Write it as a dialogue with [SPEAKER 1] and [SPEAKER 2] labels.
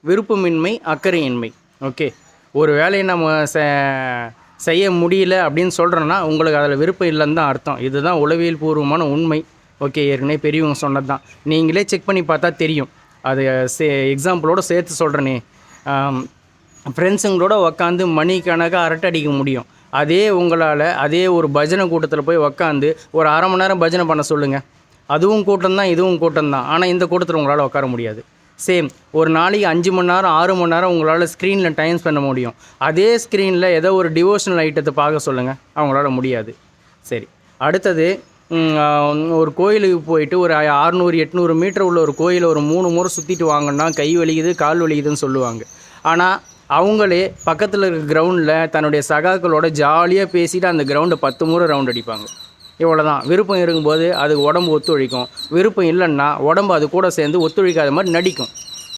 [SPEAKER 1] விருப்பமின்மை, அக்கறையின்மை. Okay. ஒரு வேலையை நம்ம செய்ய முடியல அப்படின்னு சொல்கிறோன்னா உங்களுக்கு அதில் விருப்பம் இல்லைன்னு தான் அர்த்தம். இதுதான் உளவியல் பூர்வமான உண்மை. ஓகே, ஏற்கனவே பெரியவங்க சொன்னது தான். நீங்களே செக் பண்ணி பார்த்தா தெரியும். அது எக்ஸாம்பிளோடு சேர்த்து சொல்கிறேனே, ஃப்ரெண்ட்ஸுங்களோட உக்காந்து மணிக்கணக்காக அரட்டை அடிக்க முடியும். அதே உங்களால் அதே ஒரு பஜனை கூட்டத்தில் போய் உக்காந்து ஒரு அரை மணி நேரம் பஜனை பண்ண சொல்லுங்கள். அதுவும் கூட்டம் தான், இதுவும் கூட்டம் தான். ஆனால் இந்த கூட்டத்தில் உங்களால் உட்கார முடியாது. சேம் ஒரு நாளைக்கு 5 மணி நேரம் 6 மணி நேரம் உங்களால் ஸ்க்ரீனில் டைம் ஸ்பெண்ட் பண்ண முடியும். அதே ஸ்க்ரீனில் ஏதோ ஒரு டிவோஷனல் ஐட்டத்தை பார்க்க சொல்லுங்கள், அவங்களால முடியாது. சரி, அடுத்தது ஒரு கோயிலுக்கு போயிட்டு ஒரு 600-800 மீட்டர் உள்ள ஒரு கோயிலை ஒரு 3 முறை சுற்றிட்டு வாங்கன்னா கை வலிக்குது கால் வலிக்குதுன்னு சொல்லுவாங்க. ஆனால் அவங்களே பக்கத்தில் இருக்க கிரவுண்டில் தன்னுடைய சகாக்களோட ஜாலியாக பேசிவிட்டு அந்த கிரவுண்டை 10 முறை ரவுண்ட் அடிப்பாங்க. இவ்வளோ தான். விருப்பம் இருக்கும்போது அதுக்கு உடம்பு ஒத்துழைக்கும். விருப்பம் இல்லைன்னா உடம்பு அது கூட சேர்ந்து ஒத்துழைக்காத மாதிரி நடிக்கும்.